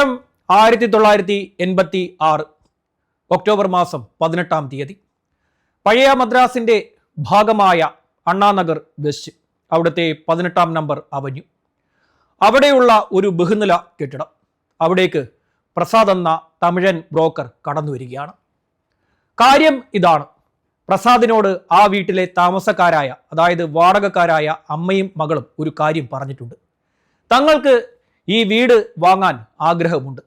1986 October മാസം 18-ാം തീയതി പഴയ മദ്രാസിന്റെ ഭാഗമായ അണ്ണാനഗർ വെസ്റ്റ്, അവിടുത്തെ 18-ാം നമ്പർ അവന്യൂ, അവിടെയുള്ള ഒരു ബഹുനില കെട്ടിടം, അവിടേക്ക് പ്രസാദ് എന്ന തമിഴൻ ബ്രോക്കർ കടന്നു വരികയാണ്. കാര്യം ഇതാണ്: പ്രസാദിനോട് ആ വീട്ടിലെ താമസക്കാരായ, അതായത് വാടകക്കാരായ അമ്മയും മകളും ഒരു കാര്യം പറഞ്ഞിട്ടുണ്ട്. തങ്ങൾക്ക് ഈ വീട് വാങ്ങാൻ ആഗ്രഹമുണ്ട്.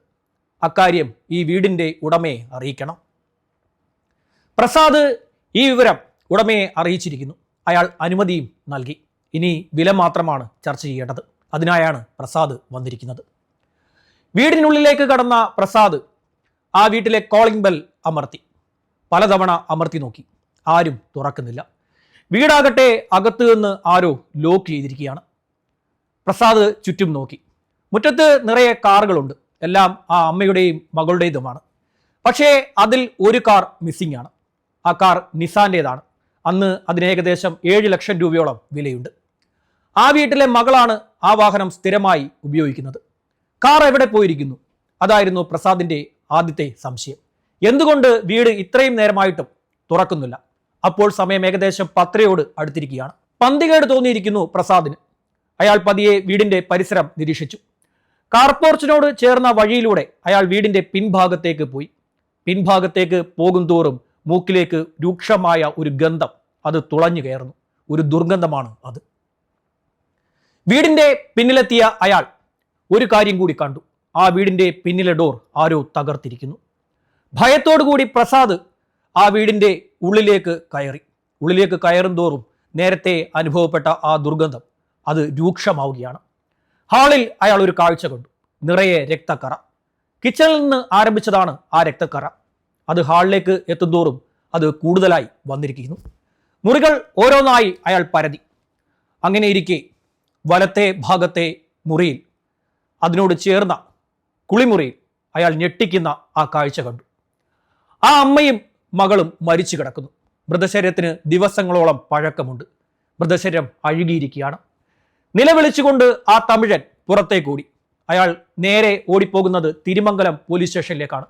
അക്കാര്യം ഈ വീടിൻ്റെ ഉടമയെ അറിയിക്കണം. പ്രസാദ് ഈ വിവരം ഉടമയെ അറിയിച്ചിരിക്കുന്നു. അയാൾ അനുമതിയും നൽകി. ഇനി വില മാത്രമാണ് ചർച്ച ചെയ്യേണ്ടത്. അതിനായാണ് പ്രസാദ് വന്നിരിക്കുന്നത്. വീടിനുള്ളിലേക്ക് കടന്ന പ്രസാദ് ആ വീട്ടിലെ കോളിംഗ് ബെൽ അമർത്തി. പലതവണ അമർത്തി നോക്കി, ആരും തുറക്കുന്നില്ല. വീടാകട്ടെ അകത്ത് നിന്ന് ആരോ ലോക്ക് ചെയ്തിരിക്കുകയാണ്. പ്രസാദ് ചുറ്റും നോക്കി. മുറ്റത്ത് നിറയെ കാറുകളുണ്ട്. എല്ലാം ആ അമ്മയുടെയും മകളുടേതുമാണ്. പക്ഷേ അതിൽ ഒരു കാർ മിസ്സിംഗ് ആണ്. ആ കാർ നിസാന്റേതാണ്. അന്ന് അതിന് ഏകദേശം 7 ലക്ഷം രൂപയോളം വിലയുണ്ട്. ആ വീട്ടിലെ മകളാണ് ആ വാഹനം സ്ഥിരമായി ഉപയോഗിക്കുന്നത്. കാർ എവിടെ പോയിരിക്കുന്നു? അതായിരുന്നു പ്രസാദിന്റെ ആദ്യത്തെ സംശയം. എന്തുകൊണ്ട് വീട് ഇത്രയും നേരമായിട്ടും തുറക്കുന്നില്ല? അപ്പോൾ സമയം ഏകദേശം 10 അടുത്തിരിക്കുകയാണ്. പന്തികേട് തോന്നിയിരിക്കുന്നു പ്രസാദിന്. അയാൾ പതിയെ വീടിന്റെ പരിസരം നിരീക്ഷിച്ചു. കാർപോർച്ചിനോട് ചേർന്ന വഴിയിലൂടെ അയാൾ വീടിന്റെ പിൻഭാഗത്തേക്ക് പോയി. പിൻഭാഗത്തേക്ക് പോകും തോറും മൂക്കിലേക്ക് രൂക്ഷമായ ഒരു ഗന്ധം അത് തുളഞ്ഞു കയറുന്നു. ഒരു ദുർഗന്ധമാണ് അത്. വീടിന്റെ പിന്നിലെത്തിയ അയാൾ ഒരു കാര്യം കൂടി കണ്ടു. ആ വീടിന്റെ പിന്നിലെ ഡോർ ആരോ തകർത്തിരിക്കുന്നു. ഭയത്തോടുകൂടി പ്രസാദ് ആ വീടിന്റെ ഉള്ളിലേക്ക് കയറി. ഉള്ളിലേക്ക് കയറും തോറും നേരത്തെ അനുഭവപ്പെട്ട ആ ദുർഗന്ധം അത് രൂക്ഷമാവുകയാണ്. ഹാളിൽ അയാൾ ഒരു കാഴ്ച കണ്ടു. നിറയെ രക്തക്കറ. കിച്ചണിൽ നിന്ന് ആരംഭിച്ചതാണ് ആ രക്തക്കറ. അത് ഹാളിലേക്ക് എത്തുന്തോറും അത് കൂടുതലായി വന്നിരിക്കുന്നു. മുറികൾ ഓരോന്നായി അയാൾ പരതി. അങ്ങനെ ഇരിക്കെ വലത്തെ ഭാഗത്തെ മുറിയിൽ, അതിനോട് ചേർന്ന കുളിമുറിയിൽ അയാൾ ഞെട്ടിക്കുന്ന ആ കാഴ്ച കണ്ടു. ആ അമ്മയും മകളും മരിച്ചു കിടക്കുന്നു. മൃതശരീരത്തിന് ദിവസങ്ങളോളം പഴക്കമുണ്ട്. മൃതശരീരം അഴുകിയിരിക്കുകയാണ്. നിലവിളിച്ചുകൊണ്ട് ആ തമിഴൻ പുറത്തേക്കോടി. അയാൾ നേരെ ഓടിപ്പോകുന്നത് തിരുമംഗലം പോലീസ് സ്റ്റേഷനിലേക്കാണ്.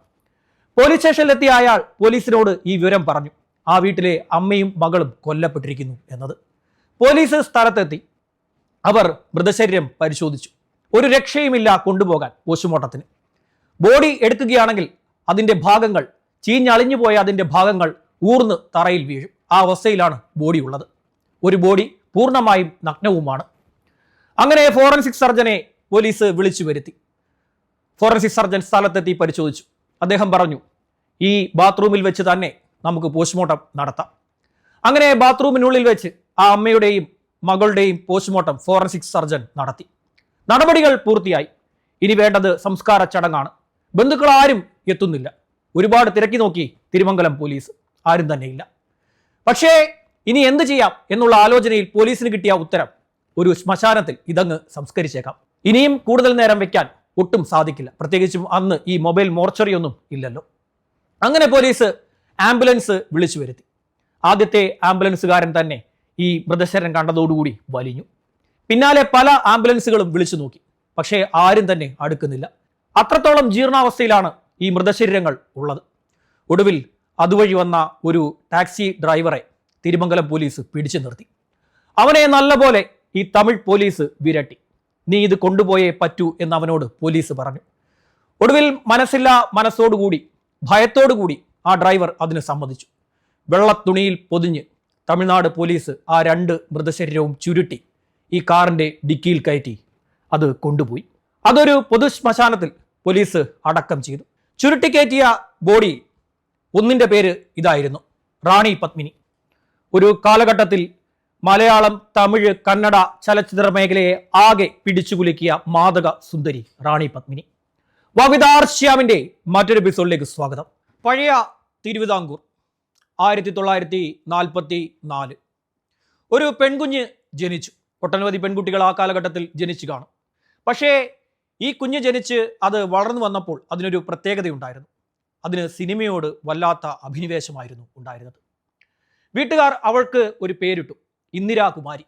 പോലീസ് സ്റ്റേഷനിലെത്തിയ അയാൾ പോലീസിനോട് ഈ വിവരം പറഞ്ഞു. ആ വീട്ടിലെ അമ്മയും മകളും കൊല്ലപ്പെട്ടിരിക്കുന്നു എന്നത്. പോലീസ് സ്ഥലത്തെത്തി. അവർ മൃതശരീരം പരിശോധിച്ചു. ഒരു രക്ഷയുമില്ല കൊണ്ടുപോകാൻ പോസ്റ്റ്മോർട്ടത്തിന്. ബോഡി എടുക്കുകയാണെങ്കിൽ അതിൻ്റെ ഭാഗങ്ങൾ, ചീഞ്ഞളിഞ്ഞു പോയ അതിൻ്റെ ഭാഗങ്ങൾ ഊർന്ന് തറയിൽ വീഴും. ആ അവസ്ഥയിലാണ് ബോഡി ഉള്ളത്. ഒരു ബോഡി പൂർണ്ണമായും നഗ്നവുമാണ്. അങ്ങനെ ഫോറൻസിക് സർജനെ പോലീസ് വിളിച്ചു വരുത്തി. ഫോറൻസിക് സർജൻ സ്ഥലത്തെത്തി പരിശോധിച്ചു. അദ്ദേഹം പറഞ്ഞു, ഈ ബാത്റൂമിൽ വെച്ച് തന്നെ നമുക്ക് പോസ്റ്റ്മോർട്ടം നടത്താം. അങ്ങനെ ബാത്റൂമിനുള്ളിൽ വെച്ച് ആ അമ്മയുടെയും മകളുടെയും പോസ്റ്റ്മോർട്ടം ഫോറൻസിക് സർജൻ നടത്തി. നടപടികൾ പൂർത്തിയായി. ഇനി വേണ്ടത് സംസ്കാര ചടങ്ങാണ്. ബന്ധുക്കൾ ആരും എത്തുന്നില്ല. ഒരുപാട് തിരക്കി നോക്കി തിരുമംഗലം പോലീസ്. ആരും തന്നെയില്ല. പക്ഷേ ഇനി എന്ത് ചെയ്യാം എന്നുള്ള ആലോചനയിൽ പോലീസിന് കിട്ടിയ ഉത്തരം, ഒരു ശ്മശാനത്തിൽ ഇതങ്ങ് സംസ്കരിച്ചേക്കാം. ഇനിയും കൂടുതൽ നേരം വെക്കാൻ ഒട്ടും സാധിക്കില്ല. പ്രത്യേകിച്ചും അന്ന് ഈ മൊബൈൽ മോർച്ചറി ഒന്നും ഇല്ലല്ലോ. അങ്ങനെ പോലീസ് ആംബുലൻസ് വിളിച്ചു വരുത്തി. ആദ്യത്തെ ആംബുലൻസുകാരൻ തന്നെ ഈ മൃതശരീരം കണ്ടതോടുകൂടി വലിഞ്ഞു. പിന്നാലെ പല ആംബുലൻസുകളും വിളിച്ചു നോക്കി. പക്ഷേ ആരും തന്നെ അടുക്കുന്നില്ല. അത്രത്തോളം ജീർണാവസ്ഥയിലാണ് ഈ മൃതശരീരങ്ങൾ ഉള്ളത്. ഒടുവിൽ അതുവഴി വന്ന ഒരു ടാക്സി ഡ്രൈവറെ തിരുമംഗലം പോലീസ് പിടിച്ചു നിർത്തി. അവനെ നല്ലപോലെ ഈ തമിഴ് പോലീസ് വിരട്ടി. നീ ഇത് കൊണ്ടുപോയേ പറ്റൂ എന്ന് അവനോട് പോലീസ് പറഞ്ഞു. ഒടുവിൽ മനസ്സോടുകൂടി, ഭയത്തോടുകൂടി ആ ഡ്രൈവർ അതിന് സമ്മതിച്ചു. വെള്ളത്തുണിയിൽ പൊതിഞ്ഞ് തമിഴ്നാട് പോലീസ് ആ 2 മൃതശരീരവും ചുരുട്ടി ഈ കാറിന്റെ ഡിക്കിയിൽ കയറ്റി അത് കൊണ്ടുപോയി. അതൊരു പൊതു ശ്മശാനത്തിൽ പോലീസ് അടക്കം ചെയ്തു. ചുരുട്ടിക്കയറ്റിയ ബോഡി ഒന്നിന്റെ പേര് ഇതായിരുന്നു, റാണി പത്മിനി. ഒരു കാലഘട്ടത്തിൽ മലയാളം, തമിഴ്, കന്നഡ ചലച്ചിത്ര മേഖലയെ ആകെ പിടിച്ചുകുലുക്കിയ മാതക സുന്ദരി റാണി പത്മിനി. വവിതാർ ശ്യാമിന്റെ മറ്റൊരു എപ്പിസോഡിലേക്ക് സ്വാഗതം. പഴയ തിരുവിതാംകൂർ 1944 ഒരു പെൺകുഞ്ഞ് ജനിച്ചു. ഒട്ടനവധി പെൺകുട്ടികൾ ആ കാലഘട്ടത്തിൽ ജനിച്ചു കാണും. പക്ഷേ ഈ കുഞ്ഞ് ജനിച്ച് അത് വളർന്നു വന്നപ്പോൾ അതിനൊരു പ്രത്യേകതയുണ്ടായിരുന്നു. അതിന് സിനിമയോട് വല്ലാത്ത അഭിനിവേശമായിരുന്നു ഉണ്ടായിരുന്നത്. വീട്ടുകാർ അവൾക്ക് ഒരു പേരിട്ടു, ഇന്ദിരാകുമാരി.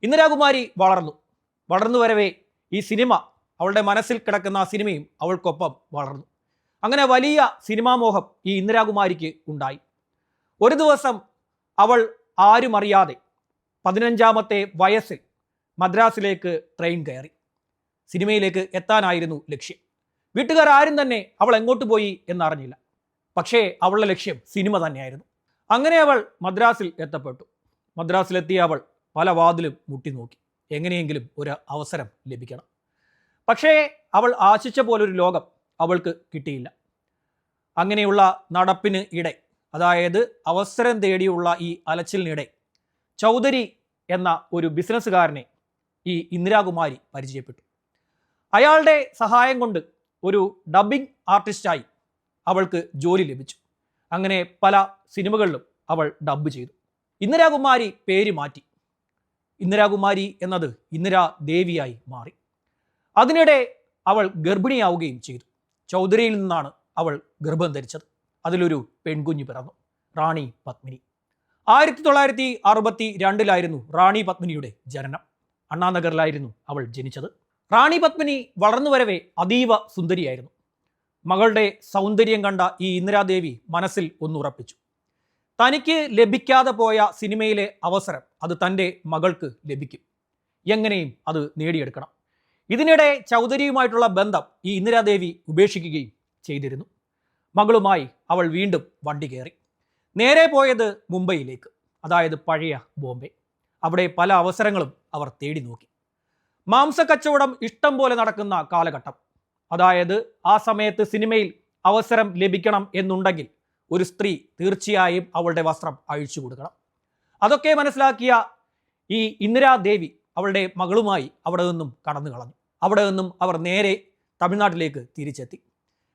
ഇന്ദിരാകുമാരി വളർന്നു വരവേ ഈ സിനിമ അവളുടെ മനസ്സിൽ കിടക്കുന്ന ആ സിനിമയും അവൾക്കൊപ്പം വളർന്നു. അങ്ങനെ വലിയ സിനിമാ മോഹം ഈ ഇന്ദിരാകുമാരിക്ക് ഉണ്ടായി. ഒരു ദിവസം അവൾ ആരും അറിയാതെ 15ാമത്തെ വയസ്സിൽ മദ്രാസിലേക്ക് ട്രെയിൻ കയറി. സിനിമയിലേക്ക് എത്താനായിരുന്നു ലക്ഷ്യം. വീട്ടുകാർ ആരും തന്നെ അവൾ എങ്ങോട്ട് പോയി എന്നറിഞ്ഞില്ല. പക്ഷേ അവളുടെ ലക്ഷ്യം സിനിമ തന്നെയായിരുന്നു. അങ്ങനെ അവൾ മദ്രാസിൽ എത്തപ്പെട്ടു. മദ്രാസിലെത്തിയ അവൾ പല വാതിലും മുട്ടി നോക്കി. എങ്ങനെയെങ്കിലും ഒരു അവസരം ലഭിക്കണം. പക്ഷേ അവൾ ആശിച്ച പോലൊരു ലോകം അവൾക്ക് കിട്ടിയില്ല. അങ്ങനെയുള്ള നടപ്പിന് ഇടെ, അതായത് അവസരം തേടിയുള്ള ഈ അലച്ചിലിനിടെ ചൗധരി എന്ന ഒരു ബിസിനസ്സുകാരനെ ഈ ഇന്ദിരാകുമാരി പരിചയപ്പെട്ടു. അയാളുടെ സഹായം കൊണ്ട് ഒരു ഡബ്ബിംഗ് ആർട്ടിസ്റ്റായി അവൾക്ക് ജോലി ലഭിച്ചു. അങ്ങനെ പല സിനിമകളിലും അവൾ ഡബ്ബ് ചെയ്തു. ഇന്ദിരാകുമാരി പേര് മാറ്റി. ഇന്ദിരാകുമാരി എന്നത് ഇന്ദിരാ ദേവിയായി മാറി. അതിനിടെ അവൾ ഗർഭിണിയാവുകയും ചെയ്തു. ചൗധരിയിൽ നിന്നാണ് അവൾ ഗർഭം ധരിച്ചത്. അതിലൊരു പെൺകുഞ്ഞ് പിറന്നു, റാണി പത്മിനി. 1962 റാണി പത്മിനിയുടെ ജനനം. അണ്ണാനഗറിലായിരുന്നു അവൾ ജനിച്ചത്. റാണി പത്മിനി വളർന്നു വരവേ അതീവ സുന്ദരിയായിരുന്നു. മകളുടെ സൗന്ദര്യം കണ്ട ഈ ഇന്ദിരാദേവി മനസ്സിൽ ഒന്നുറപ്പിച്ചു. തനിക്ക് ലഭിക്കാതെ പോയ സിനിമയിലെ അവസരം അത് തൻ്റെ മകൾക്ക് ലഭിക്കും. എങ്ങനെയും അത് നേടിയെടുക്കണം. ഇതിനിടെ ചൗധരിയുമായിട്ടുള്ള ബന്ധം ഈ ഇന്ദിരാദേവി ഉപേക്ഷിക്കുകയും ചെയ്തിരുന്നു. മകളുമായി അവൾ വീണ്ടും വണ്ടി കയറി. നേരെ പോയത് മുംബൈയിലേക്ക്, അതായത് പഴയ ബോംബെ. അവിടെ പല അവസരങ്ങളും അവർ തേടി നോക്കി. മാംസക്കച്ചവടം ഇഷ്ടം പോലെ നടക്കുന്ന കാലഘട്ടം. അതായത് ആ സമയത്ത് സിനിമയിൽ അവസരം ലഭിക്കണം എന്നുണ്ടെങ്കിൽ ഒരു സ്ത്രീ തീർച്ചയായും അവളുടെ വസ്ത്രം അഴിച്ചു കൊടുക്കണം. അതൊക്കെ മനസ്സിലാക്കിയ ഈ ഇന്ദിരാദേവി അവളുടെ മകളുമായി അവിടെ നിന്നും കടന്നു കളഞ്ഞു. അവിടെ നിന്നും അവർ നേരെ തമിഴ്നാട്ടിലേക്ക് തിരിച്ചെത്തി.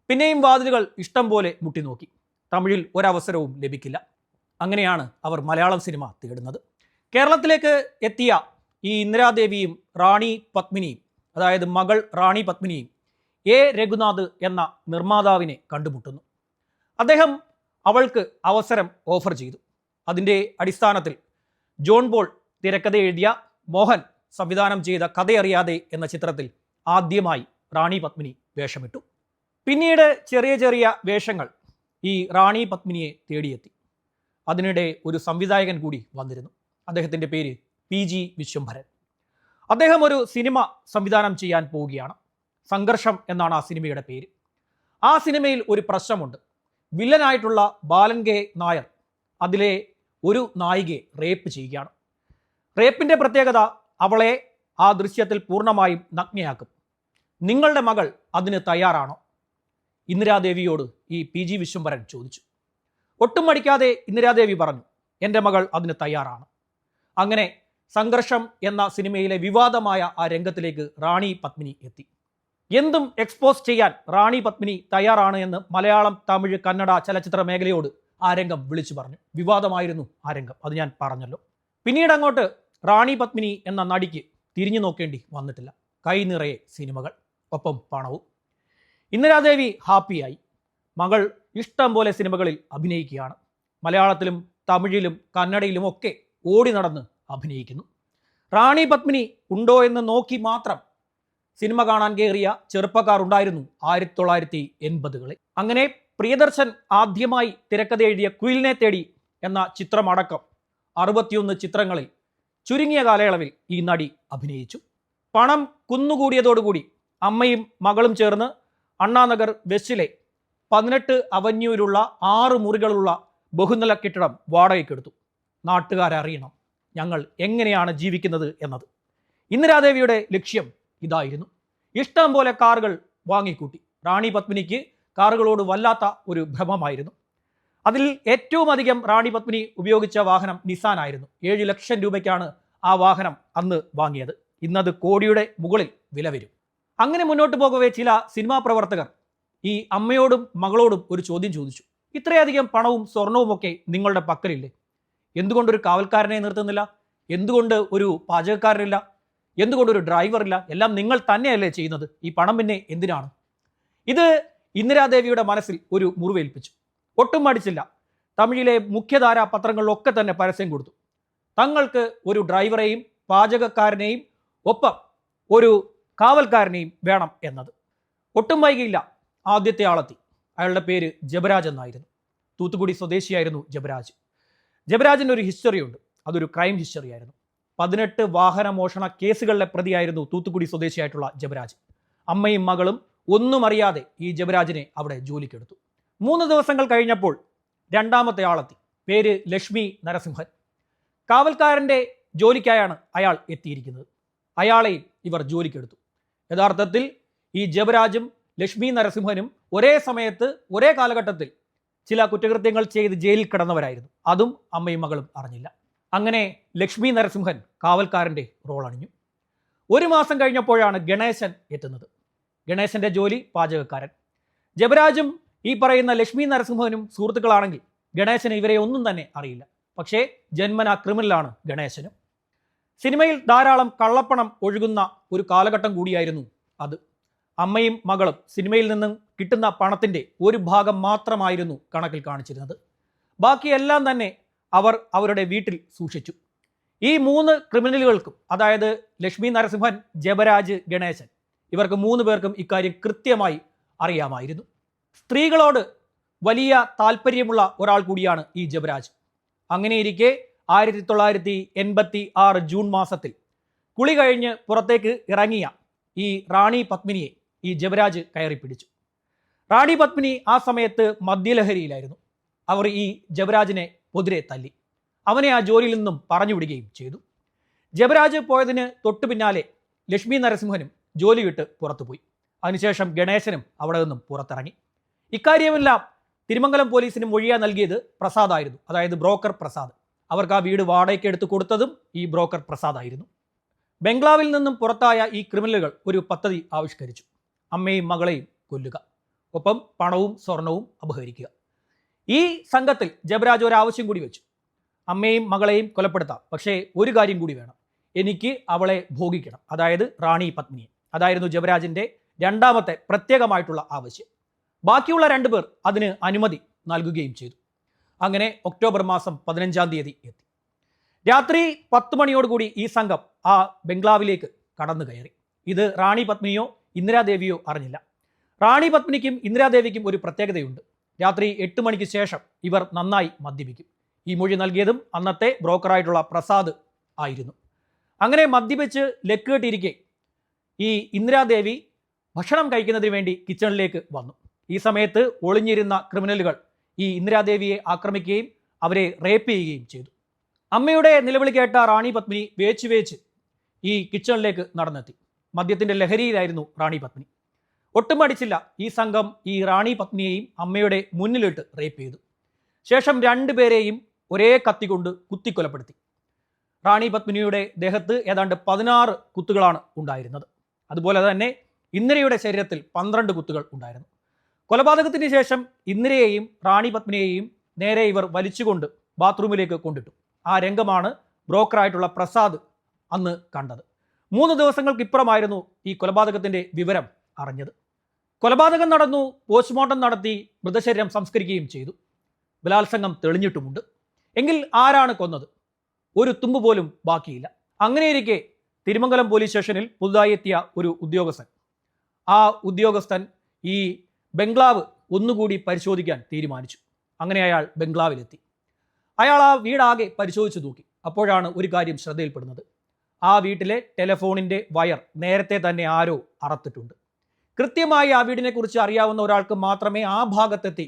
പിന്നെയും വാതിലുകൾ ഇഷ്ടം പോലെ മുട്ടി നോക്കി. തമിഴിൽ ഒരവസരവും ലഭിക്കില്ല. അങ്ങനെയാണ് അവർ മലയാളം സിനിമ തേടുന്നത്. കേരളത്തിലേക്ക് എത്തിയ ഈ ഇന്ദിരാദേവിയും റാണി പത്മിനിയും, അതായത് മകൾ റാണി പത്മിനിയും എ രഘുനാഥ് എന്ന നിർമ്മാതാവിനെ കണ്ടുമുട്ടുന്നു. അദ്ദേഹം അവൾക്ക് അവസരം ഓഫർ ചെയ്തു. അതിൻ്റെ അടിസ്ഥാനത്തിൽ ജോൺ പോൾ തിരക്കഥ എഴുതിയ, മോഹൻ സംവിധാനം ചെയ്ത കഥയറിയാതെ എന്ന ചിത്രത്തിൽ ആദ്യമായി റാണി പത്മിനി വേഷമിട്ടു. പിന്നീട് ചെറിയ ചെറിയ വേഷങ്ങൾ ഈ റാണി പത്മിനിയെ തേടിയെത്തി. അതിനിടെ ഒരു സംവിധായകൻ കൂടി വന്നിരുന്നു. അദ്ദേഹത്തിൻ്റെ പേര് PG വിശ്വംഭരൻ. അദ്ദേഹം ഒരു സിനിമ സംവിധാനം ചെയ്യാൻ പോവുകയാണ്. സംഘർഷം എന്നാണ് ആ സിനിമയുടെ പേര്. ആ സിനിമയിൽ ഒരു പ്രശ്നമുണ്ട്. വില്ലനായിട്ടുള്ള ബാലൻ കെ നായർ അതിലെ ഒരു നായികയെ റേപ്പ് ചെയ്യുകയാണ്. റേപ്പിൻ്റെ പ്രത്യേകത, അവളെ ആ ദൃശ്യത്തിൽ പൂർണ്ണമായും നഗ്നയാക്കും. നിങ്ങളുടെ മകൾ അതിന് തയ്യാറാണോ? ഇന്ദിരാദേവിയോട് ഈ PG വിശ്വംഭരൻ ചോദിച്ചു. ഒട്ടും മടിക്കാതെ ഇന്ദിരാദേവി പറഞ്ഞു, എൻ്റെ മകൾ അതിന് തയ്യാറാണ്. അങ്ങനെ സംഘർഷം എന്ന സിനിമയിലെ വിവാദമായ ആ രംഗത്തിലേക്ക് റാണി പത്മിനി എത്തി. എന്തും എക്സ്പോസ് ചെയ്യാൻ റാണി പത്മിനി തയ്യാറാണ് എന്ന് മലയാളം, തമിഴ്, കന്നഡ ചലച്ചിത്ര മേഖലയോട് ആ രംഗം വിളിച്ചു പറഞ്ഞു. വിവാദമായിരുന്നു ആ രംഗം, അത് ഞാൻ പറഞ്ഞല്ലോ. പിന്നീട് അങ്ങോട്ട് റാണി പത്മിനി എന്ന നടിക്ക് തിരിഞ്ഞു നോക്കേണ്ടി വന്നിട്ടില്ല. കൈ നിറയെ സിനിമകൾ, ഒപ്പം പണവും. ഇന്ദിരാദേവി ഹാപ്പിയായി. മകൾ ഇഷ്ടം പോലെ സിനിമകളിൽ അഭിനയിക്കുകയാണ്. മലയാളത്തിലും തമിഴിലും കന്നഡയിലും ഒക്കെ ഓടി നടന്ന് അഭിനയിക്കുന്നു. റാണി പത്മിനി ഉണ്ടോ എന്ന് നോക്കി മാത്രം സിനിമ കാണാൻ കയറിയ ചെറുപ്പക്കാർ ഉണ്ടായിരുന്നു 1980കളിൽ. അങ്ങനെ പ്രിയദർശൻ ആദ്യമായി തിരക്കഥ എഴുതിയ കുയിലിനെ തേടി എന്ന ചിത്രമടക്കം 61 ചിത്രങ്ങളിൽ ചുരുങ്ങിയ കാലയളവിൽ ഈ നടി അഭിനയിച്ചു. പണം കുന്നുകൂടിയതോടുകൂടി അമ്മയും മകളും ചേർന്ന് അണ്ണാനഗർ വെസ്റ്റിലെ 18 അവന്യൂവിലുള്ള 6 മുറികളുള്ള ബഹുനില കെട്ടിടം വാടകയ്ക്കെടുത്തു. നാട്ടുകാരറിയണം ഞങ്ങൾ എങ്ങനെയാണ് ജീവിക്കുന്നത് എന്നത്. ഇന്ദിരാദേവിയുടെ ലക്ഷ്യം ഇതായിരുന്നു. ഇഷ്ടം പോലെ കാറുകൾ വാങ്ങിക്കൂട്ടി. റാണി പത്മിനിക്ക് കാറുകളോട് വല്ലാത്ത ഒരു ഭ്രമമായിരുന്നു. അതിൽ ഏറ്റവും അധികം റാണി പത്മിനി ഉപയോഗിച്ച വാഹനം നിസാൻ ആയിരുന്നു. 7 ലക്ഷം രൂപയ്ക്കാണ് ആ വാഹനം അന്ന് വാങ്ങിയത്. ഇന്നത് കോടിയുടെ മുകളിൽ വില വരും. അങ്ങനെ മുന്നോട്ട് പോകവേ ചില സിനിമാ പ്രവർത്തകർ ഈ അമ്മയോടും മകളോടും ഒരു ചോദ്യം ചോദിച്ചു. ഇത്രയധികം പണവും സ്വർണവും ഒക്കെ നിങ്ങളുടെ പക്കലില്ലേ? എന്തുകൊണ്ടൊരു കാവൽക്കാരനെ നിർത്തുന്നില്ല? എന്തുകൊണ്ട് ഒരു പാചകക്കാരനില്ല? എന്തുകൊണ്ടൊരു ഡ്രൈവറില്ല? എല്ലാം നിങ്ങൾ തന്നെയല്ലേ ചെയ്യുന്നത്? ഈ പണം പിന്നെ എന്തിനാണ്? ഇത് ഇന്ദിരാദേവിയുടെ മനസ്സിൽ ഒരു മുറിവേൽപ്പിച്ചു. ഒട്ടും മടിച്ചില്ല. തമിഴിലെ മുഖ്യധാരാ പത്രങ്ങളിലൊക്കെ തന്നെ പരസ്യം കൊടുത്തു. തങ്ങൾക്ക് ഒരു ഡ്രൈവറെയും പാചകക്കാരനെയും ഒപ്പം ഒരു കാവൽക്കാരനെയും വേണം എന്നത്. ഒട്ടും വൈകിയില്ല, ആദ്യത്തെ ആളെത്തി. അയാളുടെ പേര് ജബരാജ് എന്നായിരുന്നു. തൂത്തുക്കുടി സ്വദേശിയായിരുന്നു ജബരാജ്. ജബരാജിൻ്റെ ഒരു ഹിസ്റ്ററിയുണ്ട്. അതൊരു ക്രൈം ഹിസ്റ്ററി ആയിരുന്നു. 18 വാഹന മോഷണ കേസുകളിലെ പ്രതിയായിരുന്നു തൂത്തുക്കുടി സ്വദേശിയായിട്ടുള്ള ജബരാജ്. അമ്മയും മകളും ഒന്നും അറിയാതെ ഈ ജബരാജിനെ അവിടെ ജോലിക്കെടുത്തു. 3 ദിവസങ്ങൾ കഴിഞ്ഞപ്പോൾ രണ്ടാമത്തെ ആളെത്തി. പേര് ലക്ഷ്മി നരസിംഹൻ. കാവൽക്കാരൻ്റെ ജോലിക്കായാണ് അയാൾ എത്തിയിരിക്കുന്നത്. അയാളെയും ഇവർ ജോലിക്കെടുത്തു. യഥാർത്ഥത്തിൽ ഈ ജബരാജും ലക്ഷ്മി നരസിംഹനും ഒരേ സമയത്ത് ഒരേ കാലഘട്ടത്തിൽ ചില കുറ്റകൃത്യങ്ങൾ ചെയ്ത് ജയിലിൽ കിടന്നവരായിരുന്നു. അതും അമ്മയും മകളും അറിഞ്ഞില്ല. അങ്ങനെ ലക്ഷ്മി നരസിംഹൻ കാവൽക്കാരൻ്റെ റോൾ അണിഞ്ഞു. 1 മാസം കഴിഞ്ഞപ്പോഴാണ് ഗണേശൻ എത്തുന്നത്. ഗണേശൻ്റെ ജോലി പാചകക്കാരൻ. ജബരാജും ഈ പറയുന്ന ലക്ഷ്മി നരസിംഹനും സുഹൃത്തുക്കളാണെങ്കിൽ ഗണേശന് ഇവരെ ഒന്നും തന്നെ അറിയില്ല. പക്ഷേ ജന്മനാ ക്രിമിനലാണ് ഗണേശനും. സിനിമയിൽ ധാരാളം കള്ളപ്പണം ഒഴുകുന്ന ഒരു കാലഘട്ടം കൂടിയായിരുന്നു അത്. അമ്മയും മകളും സിനിമയിൽ നിന്നും കിട്ടുന്ന പണത്തിൻ്റെ ഒരു ഭാഗം മാത്രമായിരുന്നു കണക്കിൽ കാണിച്ചിരുന്നത്. ബാക്കിയെല്ലാം തന്നെ അവർ അവരുടെ വീട്ടിൽ സൂക്ഷിച്ചു. ഈ 3 ക്രിമിനലുകൾക്കും, അതായത് ലക്ഷ്മി നരസിംഹൻ, ജബരാജ്, ഗണേശൻ, ഇവർക്ക് 3 പേർക്കും ഇക്കാര്യം കൃത്യമായി അറിയാമായിരുന്നു. സ്ത്രീകളോട് വലിയ താല്പര്യമുള്ള ഒരാൾ കൂടിയാണ് ഈ ജബരാജ്. അങ്ങനെയിരിക്കെ 1986 ജൂൺ മാസത്തിൽ കുളി കഴിഞ്ഞ് പുറത്തേക്ക് ഇറങ്ങിയ ഈ റാണി പത്മിനിയെ ഈ ജബരാജ് കയറി പിടിച്ചു. റാണി പത്മിനി ആ സമയത്ത് മദ്യലഹരിയിലായിരുന്നു. അവർ ഈ ജബരാജിനെ പൊതിരെ തല്ലി. അവനെ ആ ജോലിയിൽ നിന്നും പറഞ്ഞു വിടുകയും ചെയ്തു. ജബരാജ് പോയതിന് തൊട്ടു പിന്നാലെ ലക്ഷ്മി നരസിംഹനും ജോലി വിട്ട് പുറത്തുപോയി. അതിനുശേഷം ഗണേശനും അവിടെ നിന്നും പുറത്തിറങ്ങി. ഇക്കാര്യമെല്ലാം തിരുമംഗലം പോലീസിന് മൊഴിയാ നൽകിയത് പ്രസാദായിരുന്നു, അതായത് ബ്രോക്കർ പ്രസാദ്. അവർക്ക് ആ വീട് വാടകയ്ക്ക് എടുത്തു കൊടുത്തതും ഈ ബ്രോക്കർ പ്രസാദായിരുന്നു. ബംഗ്ലാവിൽ നിന്നും പുറത്തായ ഈ ക്രിമിനലുകൾ ഒരു പദ്ധതി ആവിഷ്കരിച്ചു. അമ്മയും മകളെയും കൊല്ലുക, ഒപ്പം പണവും സ്വർണവും അപഹരിക്കുക. ഈ സംഘത്തിൽ ജബരാജ് ഒരു ആവശ്യം കൂടി വെച്ചു. അമ്മയും മകളെയും കൊലപ്പെടുത്താം, പക്ഷേ ഒരു കാര്യം കൂടി വേണം, എനിക്ക് അവളെ ഭോഗിക്കണം, അതായത് റാണി പത്മിനിയെ. അതായിരുന്നു ജബരാജിൻ്റെ രണ്ടാമത്തെ പ്രത്യേകമായിട്ടുള്ള ആവശ്യം. ബാക്കിയുള്ള 2 പേർ അതിന് അനുമതി നൽകുകയും ചെയ്തു. അങ്ങനെ ഒക്ടോബർ മാസം 15-ാം തീയതി എത്തി. രാത്രി 10 മണിയോടുകൂടി ഈ സംഘം ആ ബംഗ്ലാവിലേക്ക് കടന്നു കയറി. ഇത് റാണി പത്മിനിയോ ഇന്ദിരാദേവിയോ അറിഞ്ഞില്ല. റാണി പത്മിനിക്കും ഇന്ദിരാദേവിക്കും ഒരു പ്രത്യേകതയുണ്ട്. രാത്രി 8 മണിക്ക് ശേഷം ഇവർ നന്നായി മദ്യപിക്കും. ഈ മൊഴി നൽകിയതും അന്നത്തെ ബ്രോക്കറായിട്ടുള്ള പ്രസാദ് ആയിരുന്നു. അങ്ങനെ മദ്യപിച്ച് ലക്കുകെട്ടിരിക്കെ ഈ ഇന്ദിരാദേവി ഭക്ഷണം കഴിക്കുന്നതിന് വേണ്ടി കിച്ചണിലേക്ക് വന്നു. ഈ സമയത്ത് ഒളിഞ്ഞിരുന്ന ക്രിമിനലുകൾ ഈ ഇന്ദിരാദേവിയെ ആക്രമിക്കുകയും അവരെ റേപ്പ് ചെയ്യുകയും ചെയ്തു. അമ്മയുടെ നിലവിളി കേട്ട റാണി പത്മിനി വേച്ച് ഈ കിച്ചണിലേക്ക് നടന്നെത്തി. മദ്യത്തിൻ്റെ ലഹരിയിലായിരുന്നു റാണി പത്മിനി. ഒട്ടും മടിച്ചില്ല. ഈ സംഘം ഈ റാണി പത്നിയെയും അമ്മയുടെ മുന്നിലിട്ട് റേപ്പ് ചെയ്തു. ശേഷം 2 പേരെയും ഒരേ കത്തി കൊണ്ട് കുത്തിക്കൊലപ്പെടുത്തി. റാണി പത്മിനിയുടെ ദേഹത്ത് ഏതാണ്ട് 16 കുത്തുകളാണ് ഉണ്ടായിരുന്നത്. അതുപോലെ തന്നെ ഇന്ദിരയുടെ ശരീരത്തിൽ 12 കുത്തുകൾ ഉണ്ടായിരുന്നു. കൊലപാതകത്തിന് ശേഷം ഇന്ദിരയെയും റാണി പത്മിനിയെയും നേരെ ഇവർ വലിച്ചുകൊണ്ട് ബാത്റൂമിലേക്ക് കൊണ്ടിട്ടു. ആ രംഗമാണ് ബ്രോക്കറായിട്ടുള്ള പ്രസാദ് അന്ന് കണ്ടത്. 3 ദിവസങ്ങൾക്കിപ്പുറമായിരുന്നു ഈ കൊലപാതകത്തിൻ്റെ വിവരം അറിഞ്ഞത്. കൊലപാതകം നടന്നു, പോസ്റ്റ്മോർട്ടം നടത്തി, മൃതശരീരം സംസ്കരിക്കുകയും ചെയ്തു. ബലാത്സംഗം തെളിഞ്ഞിട്ടുമുണ്ട്. എങ്കിൽ ആരാണ് കൊന്നത്? ഒരു തുമ്പ് പോലും ബാക്കിയില്ല. അങ്ങനെയിരിക്കെ തിരുമംഗലം പോലീസ് സ്റ്റേഷനിൽ പുതുതായി എത്തിയ ഒരു ഉദ്യോഗസ്ഥൻ, ആ ഉദ്യോഗസ്ഥൻ ഈ ബംഗ്ലാവ് ഒന്നുകൂടി പരിശോധിക്കാൻ തീരുമാനിച്ചു. അങ്ങനെ അയാൾ ബംഗ്ലാവിലെത്തി. അയാൾ ആ വീടാകെ പരിശോധിച്ച് നോക്കി. അപ്പോഴാണ് ഒരു കാര്യം ശ്രദ്ധയിൽപ്പെടുന്നത്. ആ വീട്ടിലെ ടെലിഫോണിൻ്റെ വയർ നേരത്തെ തന്നെ ആരോ അറത്തിട്ടുണ്ട്. കൃത്യമായി ആ വീടിനെക്കുറിച്ച് അറിയാവുന്ന ഒരാൾക്ക് മാത്രമേ ആ ഭാഗത്തെത്തി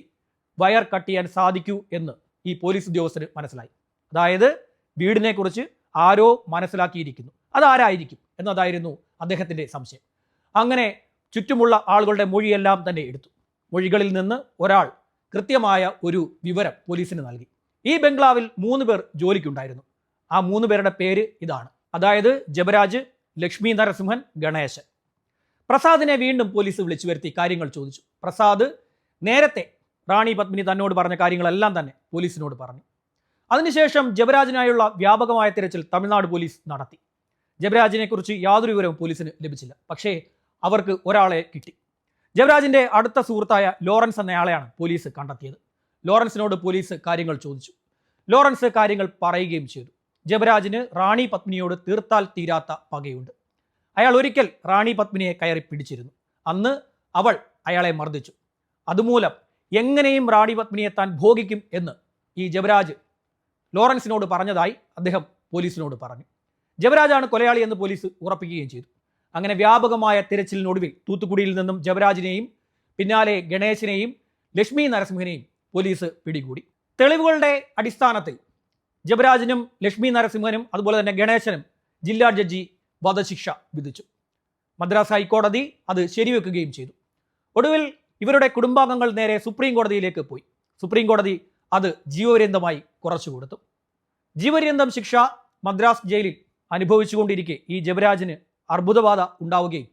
വയർ കട്ട് ചെയ്യാൻ സാധിക്കൂ എന്ന് ഈ പോലീസ് ഉദ്യോഗസ്ഥന് മനസ്സിലായി. അതായത് വീടിനെക്കുറിച്ച് ആരോ മനസ്സിലാക്കിയിരിക്കുന്നു. അതാരായിരിക്കും എന്നതായിരുന്നു അദ്ദേഹത്തിൻ്റെ സംശയം. അങ്ങനെ ചുറ്റുമുള്ള ആളുകളുടെ മൊഴിയെല്ലാം തന്നെ എടുത്തു. മൊഴികളിൽ നിന്ന് ഒരാൾ കൃത്യമായ ഒരു വിവരം പോലീസിന് നൽകി. ഈ ബംഗ്ലാവിൽ 3 പേർ ജോലിക്കുണ്ടായിരുന്നു. ആ 3 പേരുടെ പേര് ഇതാണ്. അതായത് ജബരാജ്, ലക്ഷ്മി നരസിംഹൻ, ഗണേശൻ. പ്രസാദിനെ വീണ്ടും പോലീസ് വിളിച്ചു വരുത്തി കാര്യങ്ങൾ ചോദിച്ചു. പ്രസാദ് നേരത്തെ റാണി പത്മിനി തന്നോട് പറഞ്ഞ കാര്യങ്ങളെല്ലാം തന്നെ പോലീസിനോട് പറഞ്ഞു. അതിനുശേഷം ജബരാജിനായുള്ള വ്യാപകമായ തിരച്ചിൽ തമിഴ്നാട് പോലീസ് നടത്തി. ജബരാജിനെ കുറിച്ച് യാതൊരു വിവരവും പോലീസിന് ലഭിച്ചില്ല. പക്ഷേ അവർക്ക് ഒരാളെ കിട്ടി. ജബരാജിൻ്റെ അടുത്ത സുഹൃത്തായ ലോറൻസ് എന്നയാളെയാണ് പോലീസ് കണ്ടെത്തിയത്. ലോറൻസിനോട് പോലീസ് കാര്യങ്ങൾ ചോദിച്ചു. ലോറൻസ് കാര്യങ്ങൾ പറയുകയും ചെയ്തു. ജബരാജിന് റാണി പത്മിനിയോട് തീർത്താൽ തീരാത്ത പകയുണ്ട്. അയാൾ ഒരിക്കൽ റാണി പത്മിനിയെ കയറി പിടിച്ചിരുന്നു. അന്ന് അവൾ അയാളെ മർദ്ദിച്ചു. അതുമൂലം എങ്ങനെയും റാണി പത്മിനിയെ താൻ ഭോഗിക്കും എന്ന് ഈ ജബരാജ് ലോറൻസിനോട് പറഞ്ഞതായി അദ്ദേഹം പോലീസിനോട് പറഞ്ഞു. ജബരാജാണ് കൊലയാളി എന്ന് പോലീസ് ഉറപ്പിക്കുകയും ചെയ്തു. അങ്ങനെ വ്യാപകമായ തിരച്ചിലിനൊടുവിൽ തൂത്തുക്കുടിയിൽ നിന്നും ജബരാജിനെയും പിന്നാലെ ഗണേശനെയും ലക്ഷ്മി നരസിംഹനെയും പോലീസ് പിടികൂടി. തെളിവുകളുടെ അടിസ്ഥാനത്തിൽ ജബരാജിനും ലക്ഷ്മി നരസിംഹനും അതുപോലെ തന്നെ ഗണേശനും ജില്ലാ ജഡ്ജി വധശിക്ഷ വിധിച്ചു. മദ്രാസ് ഹൈക്കോടതി അത് ശരിവെക്കുകയും ചെയ്തു. ഒടുവിൽ ഇവരുടെ കുടുംബാംഗങ്ങൾ നേരെ സുപ്രീം കോടതിയിലേക്ക് പോയി. സുപ്രീം കോടതി അത് ജീവപര്യന്തമായി കുറച്ചു കൊടുത്തു. ജീവപര്യന്തം ശിക്ഷ മദ്രാസ് ജയിലിൽ അനുഭവിച്ചുകൊണ്ടിരിക്കെ ഈ ജബരാജിന് അർബുദബാധ ഉണ്ടാവുകയും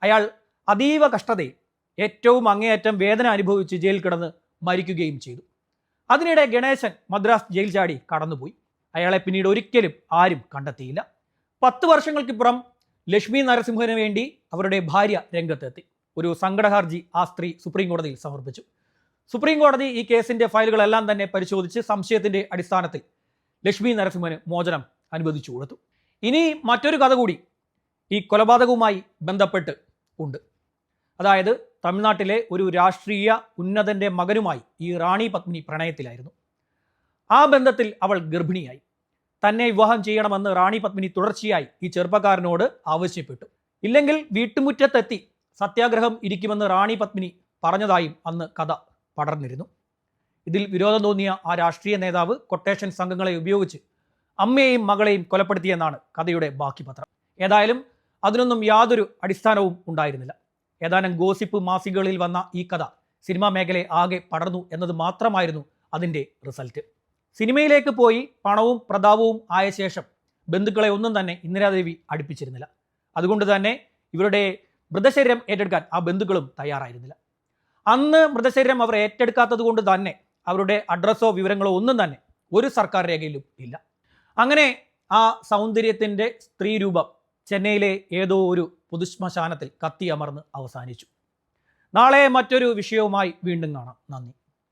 അയാൾ അതീവ കഷ്ടതയിൽ ഏറ്റവും അങ്ങേയറ്റം വേദന അനുഭവിച്ച് ജയിലിൽ കിടന്ന് മരിക്കുകയും ചെയ്തു. അതിനിടെ ഗണേശൻ മദ്രാസ് ജയിൽ ചാടി കടന്നുപോയി. അയാളെ പിന്നീട് ഒരിക്കലും ആരും കണ്ടെത്തിയില്ല. 10 വർഷങ്ങൾക്കിപ്പുറം ലക്ഷ്മി നരസിംഹന് വേണ്ടി അവരുടെ ഭാര്യ രംഗത്തെത്തി. ഒരു സങ്കടഹർജി ആ സ്ത്രീ സുപ്രീം കോടതിയിൽ സമർപ്പിച്ചു. സുപ്രീം കോടതി ഈ കേസിന്റെ ഫയലുകളെല്ലാം തന്നെ പരിശോധിച്ച് സംശയത്തിന്റെ അടിസ്ഥാനത്തിൽ ലക്ഷ്മി നരസിംഹന് മോചനം അനുവദിച്ചു കൊടുത്തു. ഇനി മറ്റൊരു കഥ കൂടി ഈ കൊലപാതകവുമായി ബന്ധപ്പെട്ട് ഉണ്ട്. അതായത് തമിഴ്നാട്ടിലെ ഒരു രാഷ്ട്രീയ ഉന്നതന്റെ മകനുമായി ഈ റാണി പത്മിനി പ്രണയത്തിലായിരുന്നു. ആ ബന്ധത്തിൽ അവൾ ഗർഭിണിയായി. തന്നെ വിവാഹം ചെയ്യണമെന്ന് റാണി പത്മിനി തുടർച്ചയായി ഈ ചെറുപ്പക്കാരനോട് ആവശ്യപ്പെട്ടു. ഇല്ലെങ്കിൽ വീട്ടുമുറ്റത്തെത്തി സത്യാഗ്രഹം ഇരിക്കുമെന്ന് റാണി പത്മിനി പറഞ്ഞതായും അന്ന് കഥ പടർന്നിരുന്നു. ഇതിൽ വിരോധം തോന്നിയ ആ രാഷ്ട്രീയ നേതാവ് കൊട്ടേഷൻ സംഘങ്ങളെ ഉപയോഗിച്ച് അമ്മയെയും മകളെയും കൊലപ്പെടുത്തിയെന്നാണ് കഥയുടെ ബാക്കി പത്രം. ഏതായാലും അതിനൊന്നും യാതൊരു അടിസ്ഥാനവും ഉണ്ടായിരുന്നില്ല. ഏതാനും ഗോസിപ്പ് മാസികകളിൽ വന്ന ഈ കഥ സിനിമാ മേഖലയെ ആകെ പടർന്നു എന്നത് മാത്രമായിരുന്നു അതിൻ്റെ റിസൾട്ട്. സിനിമയിലേക്ക് പോയി പണവും പ്രതാപവും ആയ ശേഷം ബന്ധുക്കളെ ഒന്നും തന്നെ ഇന്ദിരാദേവി അടുപ്പിച്ചിരുന്നില്ല. അതുകൊണ്ട് തന്നെ ഇവരുടെ മൃതശരീരം ഏറ്റെടുക്കാൻ ആ ബന്ധുക്കളും തയ്യാറായിരുന്നില്ല. അന്ന് മൃതശരീരം അവർ ഏറ്റെടുക്കാത്തത് കൊണ്ട് തന്നെ അവരുടെ അഡ്രസ്സോ വിവരങ്ങളോ ഒന്നും തന്നെ ഒരു സർക്കാർ രേഖയിലും ഇല്ല. അങ്ങനെ ആ സൗന്ദര്യത്തിൻ്റെ സ്ത്രീ രൂപം ചെന്നൈയിലെ ഏതോ ഒരു പൊതുശ്മശാനത്തിൽ കത്തിയമർന്ന് അവസാനിച്ചു. നാളെ മറ്റൊരു വിഷയവുമായി വീണ്ടും കാണാം. നന്ദി.